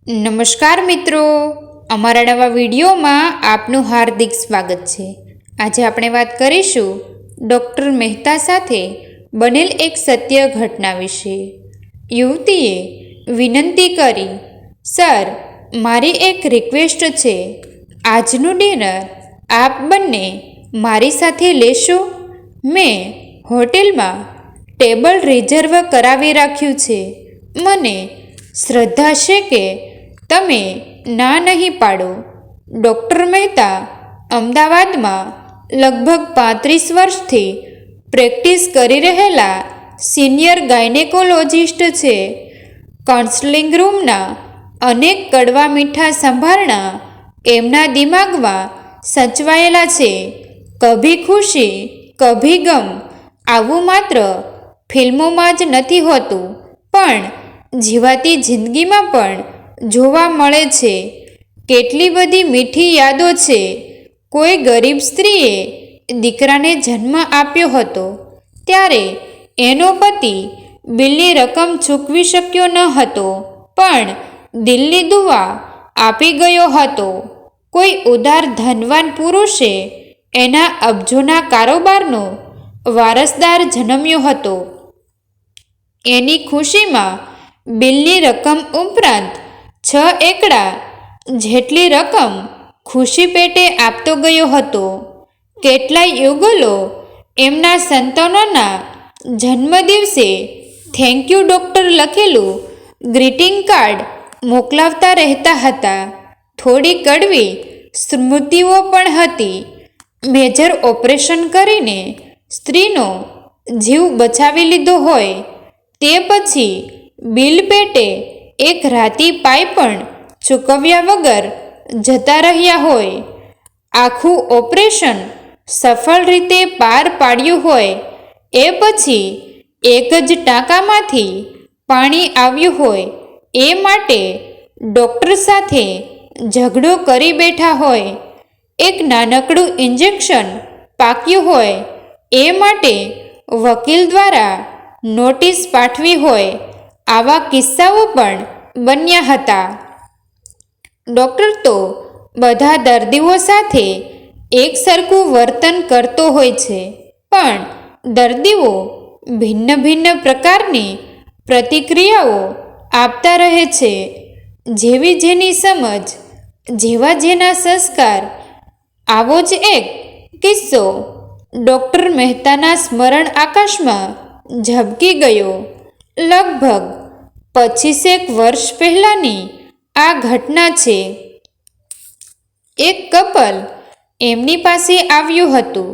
નમસ્કાર મિત્રો, અમારા નવા વિડીયોમાં આપનું હાર્દિક સ્વાગત છે। આજે આપણે વાત કરીશું ડૉક્ટર મહેતા સાથે બનેલ એક સત્ય ઘટના વિશે। યુવતીએ વિનંતી કરી, સર, મારી એક રિક્વેસ્ટ છે, આજનું ડિનર આપ બંને મારી સાથે લેશો? મેં હોટેલમાં ટેબલ રિઝર્વ કરાવી રાખ્યું છે। મને શ્રદ્ધા છે કે તમે ના નહીં પાડો। ડૉક્ટર મહેતા અમદાવાદમાં લગભગ 35 વર્ષથી પ્રેક્ટિસ કરી રહેલા સિનિયર ગાયનેકોલોજિસ્ટ છે। કાઉન્સેલિંગ રૂમના અનેક કડવા મીઠા સંભારણા એમના દિમાગમાં સચવાયેલા છે। કભી ખુશી કભી ગમ આવું માત્ર ફિલ્મોમાં જ નથી હોતું, પણ જીવાતી જિંદગીમાં પણ જોવા મળે છે। કેટલી બધી મીઠી યાદો છે। કોઈ ગરીબ સ્ત્રીએ દીકરાને જન્મ આપ્યો હતો ત્યારે એનો પતિ બિલની રકમ ચૂકવી શક્યો ન હતો, પણ દિલની દુઆ આપી ગયો હતો। કોઈ ઉદાર ધનવાન પુરુષે એના અબજોના કારોબારનો વારસદાર જન્મ્યો હતો। એની ખુશીમાં બિલની રકમ ઉપરાંત 6 એકડા જેટલી રકમ ખુશી પેટે આપતો ગયો હતો। કેટલાય યુગલો એમના સંતાનોના જન્મદિવસે થેન્ક યુ ડૉક્ટર લખેલું ગ્રીટિંગ કાર્ડ મોકલાવતા રહેતા હતા। થોડી કડવી સ્મૃતિઓ પણ હતી। મેજર ઓપરેશન કરીને સ્ત્રીનો જીવ બચાવી લીધો હોય, તે પછી બિલ પેટે એક રાતી પાઈ પણ ચૂકવ્યા વગર જતા રહ્યા હોય, આખું ઓપરેશન સફળ રીતે પાર પાડ્યું હોય, એ પછી એક જ ટાંકામાંથી પાણી આવ્યું હોય એ માટે ડૉક્ટર સાથે ઝઘડો કરી બેઠા હોય, એક નાનકડું ઇન્જેક્શન પાક્યું હોય એ માટે વકીલ દ્વારા નોટિસ પાઠવી હોય, આવા કિસ્સાઓ પણ બન્યા હતા। ડૉક્ટર તો બધા દર્દીઓ સાથે એક સરખું વર્તન કરતો હોય છે, પણ દર્દીઓ ભિન્ન ભિન્ન પ્રકારની પ્રતિક્રિયાઓ આપતા રહે છે। જેવી જેની સમજ, જેવા જેના સંસ્કાર। આવો જ એક કિસ્સો ડૉક્ટર મહેતાના સ્મરણ આકાશમાં ઝબકી ગયો। લગભગ 25 વર્ષ પહેલાંની આ ઘટના છે। એક કપલ એમની પાસે આવ્યું હતું।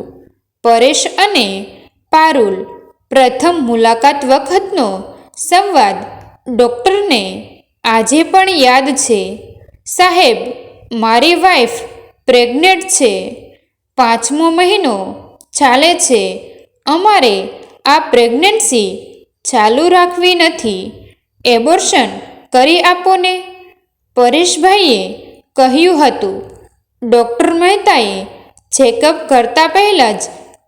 પરેશ અને પારુલ। પ્રથમ મુલાકાત વખતનો સંવાદ ડૉક્ટરને આજે પણ યાદ છે। સાહેબ, મારી વાઈફ પ્રેગ્નેન્ટ છે। 5મો મહિનો ચાલે છે। અમારે આ પ્રેગ્નન્સી ચાલુ રાખવી નથી, એબોર્શન કરી આપો ને, પરેશભાઈએ કહ્યું હતું। ડૉક્ટર મહેતાએ ચેકઅપ કરતા પહેલાં જ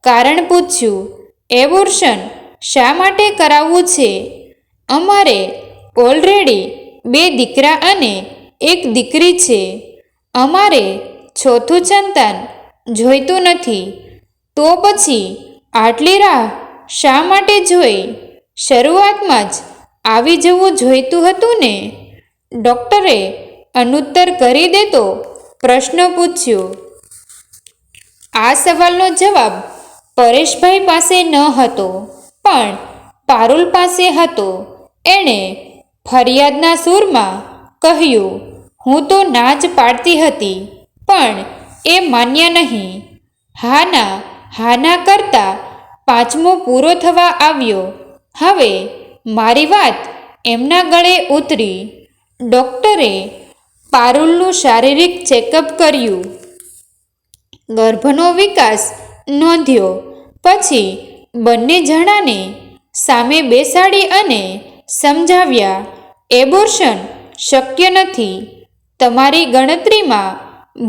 કારણ પૂછ્યું, એબોર્શન શા માટે કરાવવું છે? અમારે ઓલરેડી 2 દીકરા અને 1 દીકરી છે। અમારે ચોથું સંતાન જોઈતું નથી। તો પછી આટલી રાહ શા માટે જોઈ? શરૂઆતમાં જ આવી જવું જોઈતું હતું ને? ડૉક્ટરે અનુત્તર કરી દેતો પ્રશ્ન પૂછ્યો। આ સવાલનો જવાબ પરેશભાઈ પાસે ન હતો, પણ પારુલ પાસે હતો। એણે ફરિયાદના સૂરમાં કહ્યું, હું તો ના જ પાડતી હતી, પણ એ માન્યા નહીં। હાના કરતાં 5મો પૂરો થવા આવ્યો। હવે મારી વાત એમના ગળે ઉતરી। ડૉક્ટરે પારુલનું શારીરિક ચેકઅપ કર્યું, ગર્ભનો વિકાસ નોંધ્યો, પછી બંને જણાને સામે બેસાડી અને સમજાવ્યા, એબોર્શન શક્ય નથી, તમારી ગણતરીમાં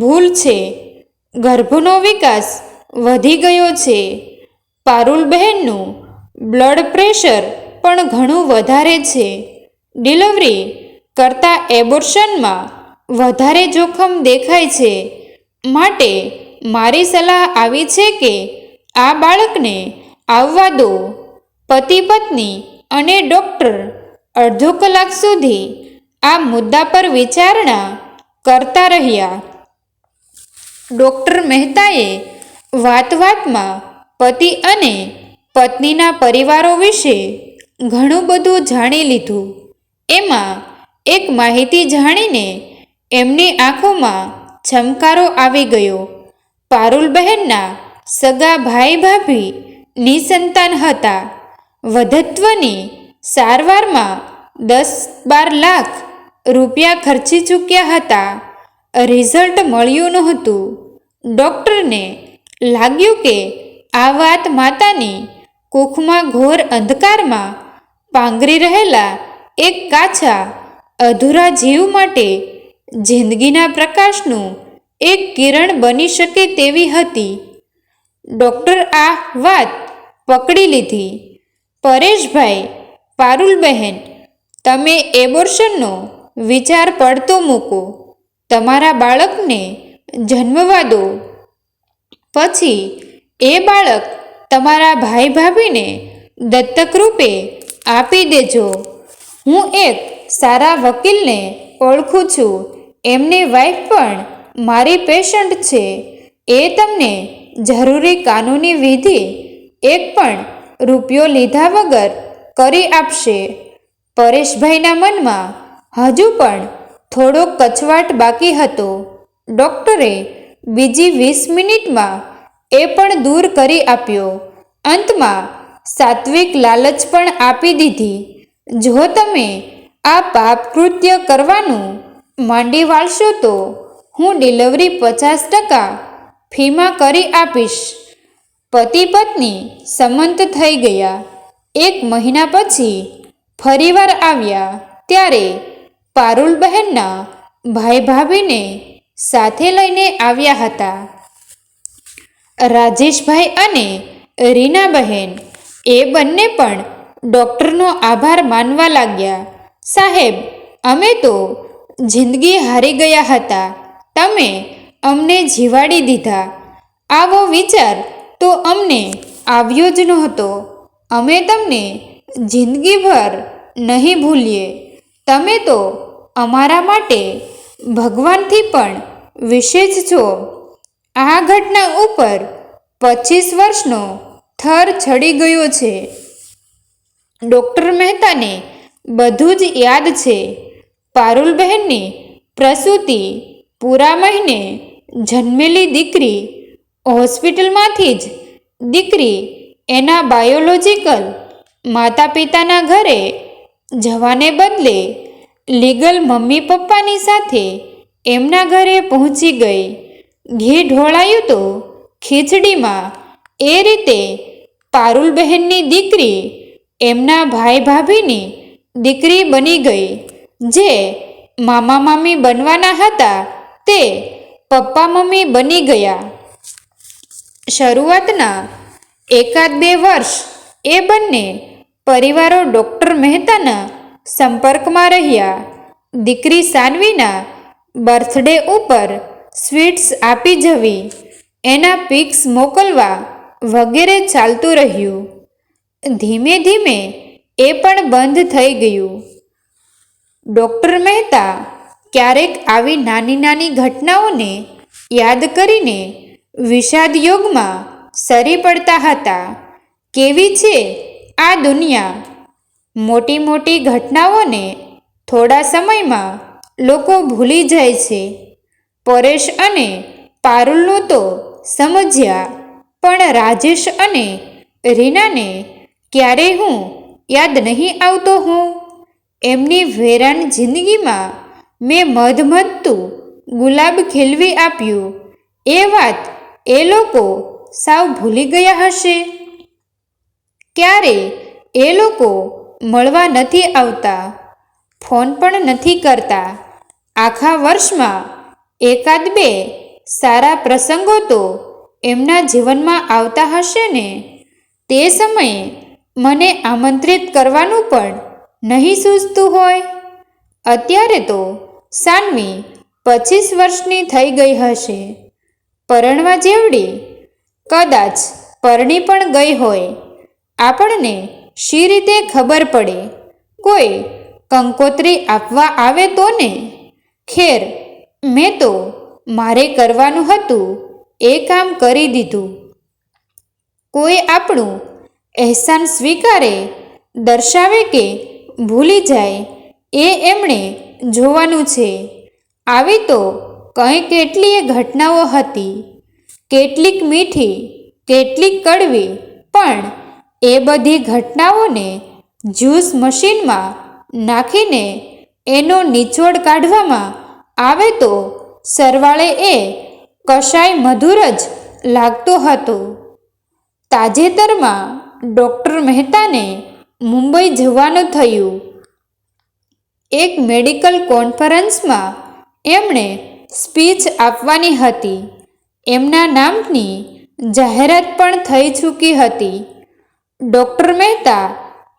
ભૂલ છે, ગર્ભનો વિકાસ વધી ગયો છે। પારુલ બહેનનું બ્લડ પ્રેશર પણ ઘણું વધારે છે। ડિલિવરી કરતાં એબોર્શનમાં વધારે જોખમ દેખાય છે. માટે મારી સલાહ આવી છે કે આ બાળકને આવવા દો. પતિ પત્ની અને ડૉક્ટર અડધો કલાક સુધી આ મુદ્દા પર વિચારણા કરતા રહ્યા. ડૉક્ટર મહેતાએ વાતમાં પતિ અને પત્નીના પરિવારો વિશે ઘણું બધું જાણી લીધું. એમાં એક માહિતી જાણીને એમની આંખોમાં ચમકારો આવી ગયો. પારુલબહેનના સગા ભાઈ ભાભી નિસંતાન હતા. વધત્વની સારવારમાં 10-12 લાખ રૂપિયા ખર્ચી ચૂક્યા હતા. રિઝલ્ટ મળ્યું નહોતું. ડૉક્ટરને લાગ્યું કે આ વાત માતાની કુખમાં ઘોર અંધકારમાં પાંગરી રહેલા એક કાચા અધૂરા જીવ માટે જિંદગીના પ્રકાશનું એક કિરણ બની શકે તેવી હતી. ડૉક્ટર આ વાત પકડી લીધી. પરેશભાઈ, પારુલબહેન, તમે એબોર્શનનો વિચાર પડતો મૂકો. તમારા બાળકને જન્મવા દો. પછી એ બાળક તમારા ભાઈ ભાભીને દત્તક રૂપે આપી દેજો. હું એક સારા વકીલને ઓળખું છું. એમની વાઈફ પણ મારી પેશન્ટ છે. એ તમને જરૂરી કાનૂની વિધિ એક પણ રૂપિયો લીધા વગર કરી આપશે. પરેશભાઈના મનમાં હજુ પણ થોડો કચવાટ બાકી હતો. ડૉક્ટરે બીજી 20 મિનિટમાં એ પણ દૂર કરી આપ્યો. અંતમાં સાત્વિક લાલચ પણ આપી દીધી. જો તમે આ પાપકૃત્ય કરવાનું માંડી વાળશો તો હું ડિલિવરી 50% ફીમાં કરી આપીશ. પતિ પત્ની સંમત થઈ ગયા. 1 મહિના પછી ફરીવાર આવ્યા ત્યારે પારુલબહેનના ભાઈ ભાભીને સાથે લઈને આવ્યા હતા. રાજેશભાઈ અને રીનાબહેન એ બંને પણ ડૉક્ટરનો આભાર માનવા લાગ્યા. સાહેબ, અમે તો જિંદગી હારી ગયા હતા. તમે અમને જીવાડી દીધા. આવો વિચાર તો અમને આવ્યો જ નહોતો. અમે તમને જિંદગીભર નહીં ભૂલીએ. તમે તો અમારા માટે ભગવાનથી પણ વિશેષ છો. આ ઘટના ઉપર 25 વર્ષનો થર ચડી ગયો છે. ડૉક્ટર મહેતાને બધું જ યાદ છે. પારુલબહેનની પ્રસૂતિ, પૂરા મહિને જન્મેલી દીકરી, હોસ્પિટલમાંથી જ દીકરી એના બાયોલોજિકલ માતા પિતાના ઘરે જવાને બદલે લીગલ મમ્મી પપ્પાની સાથે એમના ઘરે પહોંચી ગઈ. ઘી ઢોળાયું તો ખીચડીમાં. એ રીતે પારુલબહેનની દીકરી એમના ભાઈ ભાભીની દીકરી બની ગઈ. જે મામા મામી બનવાના હતા તે પપ્પા મમ્મી બની ગયા. શરૂઆતના 1-2 વર્ષ એ બંને પરિવારો ડૉક્ટર મહેતાના સંપર્કમાં રહ્યા. દીકરી સાનવીના બર્થડે ઉપર સ્વીટ્સ આપી જવી, એના પિક્સ મોકલવા વગેરે ચાલતું રહ્યું. ધીમે ધીમે એ પણ બંધ થઈ ગયું. ડૉક્ટર મહેતા ક્યારેક આવી નાની નાની ઘટનાઓને યાદ કરીને વિષાદ યોગમાં સરી પડતા હતા. કેવી છે આ દુનિયા! મોટી મોટી ઘટનાઓને થોડા સમયમાં લોકો ભૂલી જાય છે. પરેશ અને પારુલનું તો સમજ્યા, પણ રાજેશ અને રીનાને ક્યારેય હું યાદ નહીં આવતો હું. એમની વેરાન જિંદગીમાં મેં મધમધતું ગુલાબ ખીલવી આપ્યું. એ વાત એ લોકો સાવ ભૂલી ગયા હશે. ક્યારે એ લોકો મળવા નથી આવતા, ફોન પણ નથી કરતા. આખા વર્ષમાં 1-2 સારા પ્રસંગો તો એમના જીવનમાં આવતા હશે ને. તે સમયે મને આમંત્રિત કરવાનું પણ નહીં સૂઝતું હોય. અત્યારે તો સાનવી 25 વર્ષની થઈ ગઈ હશે. પરણવા જેવડી? કદાચ પરણી પણ ગઈ હોય. આપણને શી રીતે ખબર પડે? કોઈ કંકોત્રી આપવા આવે તો ને? ખેર, મેં તો મારે કરવાનું હતું એ કામ કરી દીધું. કોઈ આપણું અહેસાન સ્વીકારે, દર્શાવે કે ભૂલી જાય એ એમણે જોવાનું છે. આવી તો કંઈ કેટલીય ઘટનાઓ હતી, કેટલીક મીઠી, કેટલીક કડવી, પણ એ બધી ઘટનાઓને જ્યુસ મશીનમાં નાખીને એનો નિચોડ કાઢવામાં આવે તો સરવાળે એ કશાય મધુર જ લાગતો હતો. તાજેતરમાં ડૉક્ટર મહેતાને મુંબઈ જવાનું થયું. એક મેડિકલ કોન્ફરન્સમાં એમણે સ્પીચ આપવાની હતી. એમના નામની જાહેરાત પણ થઈ ચૂકી હતી. ડૉક્ટર મહેતા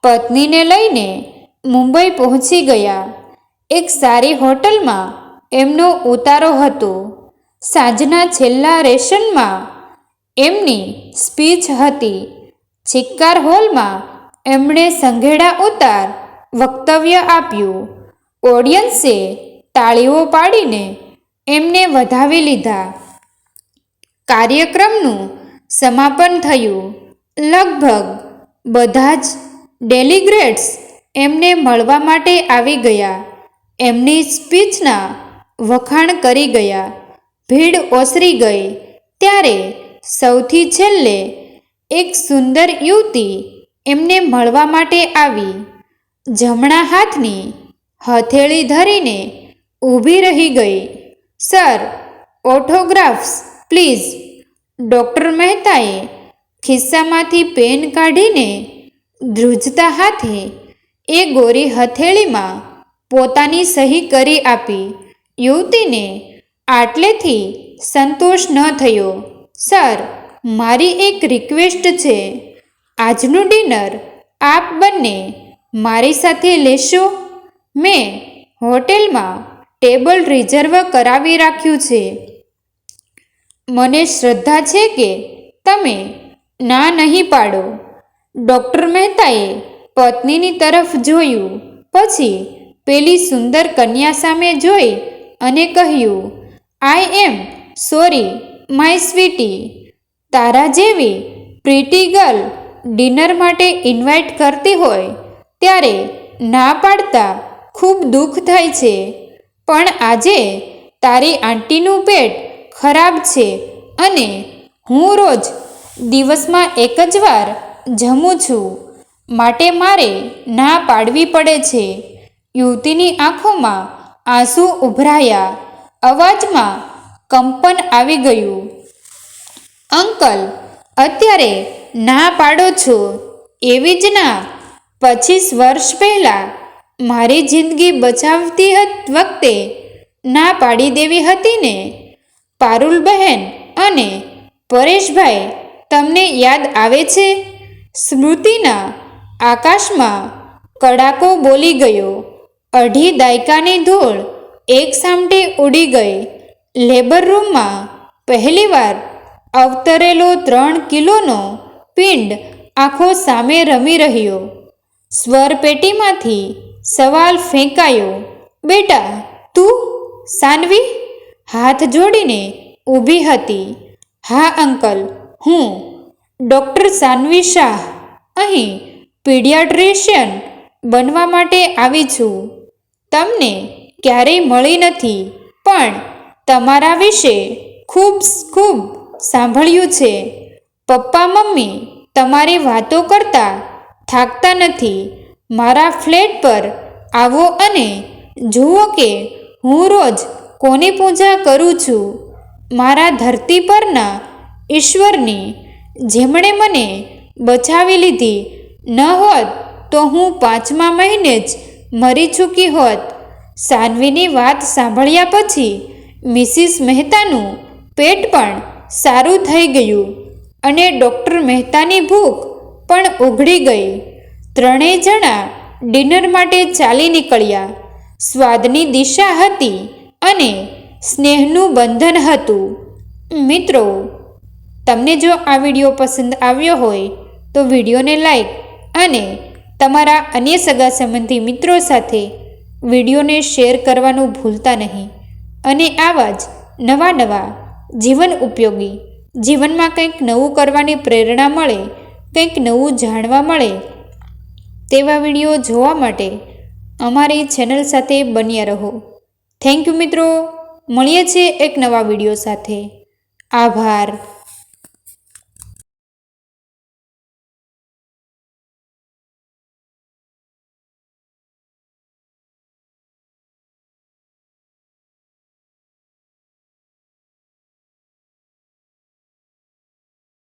પત્નીને લઈને મુંબઈ પહોંચી ગયા. એક સારી હોટલમાં એમનો ઉતારો હતો. સાંજના છેલ્લા રેશનમાં એમની સ્પીચ હતી. ચિક્કાર હોલમાં એમણે સંઘેડા ઉતાર વક્તવ્ય આપ્યું. ઓડિયન્સે તાળીઓ પાડીને એમને વધાવી લીધા. કાર્યક્રમનું સમાપન થયું. લગભગ બધા જ ડેલિગ્રેટ્સ એમને મળવા માટે આવી ગયા. એમની સ્પીચના વખાણ કરી ગયા. ભીડ ઓસરી ગઈ. ત્યારે સૌથી છેલ્લે એક સુંદર યુવતી એમને મળવા માટે આવી. જમણા હાથની હથેળી ધરીને ઊભી રહી ગઈ. Sir, ઓટોગ્રાફ્સ please. ડૉક્ટર મહેતાએ ખિસ્સામાંથી પેન કાઢીને ધ્રુજતા હાથે એ ગોરી હથેળીમાં પોતાની સહી કરી આપી. યુવતીને આટલેથી સંતોષ ન થયો. સર, મારી એક રિક્વેસ્ટ છે. આજનું ડિનર આપ બંને મારી સાથે લેશો? મેં હોટેલમાં ટેબલ રિઝર્વ કરાવી રાખ્યું છે. મને શ્રદ્ધા છે કે તમે ના નહીં પાડો. ડૉક્ટર મહેતાએ પત્નીની તરફ જોયું. પછી પેલી સુંદર કન્યા સામે જોઈ અને કહ્યું, આઈ એમ સોરી માય સ્વીટી. તારા જેવી પ્રીટી ગર્લ ડિનર માટે ઇન્વાઇટ કરતી હોય ત્યારે ના પાડતા ખૂબ દુઃખ થાય છે. પણ આજે તારી આંટીનું પેટ ખરાબ છે અને હું રોજ દિવસમાં એક જ વાર જમું છું, માટે મારે ના પાડવી પડે છે. યુવતીની આંખોમાં આંસુ ઉભરાયા. અવાજમાં કંપન આવી ગયું. અંકલ, અત્યારે ના પાડો છો એવી જ ના 25 વર્ષ પહેલાં મારી જિંદગી બચાવતી વખતે ના પાડી દેવી હતી ને? પારુલ બહેન અને પરેશભાઈ તમને યાદ આવે છે? સ્મૃતિના આકાશમાં કડાકો બોલી ગયો. 2.5 દાયકાની ધૂળ એક સામટે ઉડી ગઈ. લેબર રૂમમાં પહેલીવાર અવતરેલો 3 કિલોનો પિંડ આંખો સામે રમી રહ્યો. સ્વરપેટીમાંથી સવાલ ફેંકાયો, બેટા તું? સાનવી હાથ જોડીને ઊભી હતી. હા અંકલ, હું ડૉક્ટર સાનવી શાહ અહીં પીડિયાટ્રિશિયન બનવા માટે આવી છું. તમને ક્યારેય મળી નથી, પણ તમારા વિશે ખૂબ ખૂબ સાંભળ્યું છે. પપ્પા મમ્મી તમારી વાતો કરતા થાકતા નથી. મારા ફ્લેટ પર આવો અને જુઓ કે હું રોજ કોની પૂજા કરું છું. મારા ધરતી પરના ઈશ્વરની, જેમણે મને બચાવી લીધી ન હોત તો હું 5મા મહિને જ મરી ચૂકી હોત. સાનવીની વાત સાંભળ્યા પછી મિસિસ મહેતાનું પેટ પણ સારું થઈ ગયું અને ડૉક્ટર મહેતાની ભૂખ પણ ઉઘડી ગઈ. ત્રણેય જણા ડિનર માટે ચાલી નીકળ્યા. સ્વાદની દિશા હતી અને સ્નેહનું બંધન હતું. મિત્રો, તમને જો આ વિડીયો પસંદ આવ્યો હોય તો વિડીયોને લાઈક અને તમારા અન્ય સગા સંબંધી મિત્રો સાથે વિડીયોને શેર કરવાનું ભૂલતા નહીં. અને આવા જ નવા જીવન ઉપયોગી, જીવનમાં કંઈક નવું કરવાની પ્રેરણા મળે, કંઈક નવું જાણવા મળે તેવા વિડીયો જોવા માટે અમારી ચેનલ સાથે બન્યા રહો. થેન્ક યુ મિત્રો. મળીએ છીએ એક નવા વિડીયો સાથે. આભાર.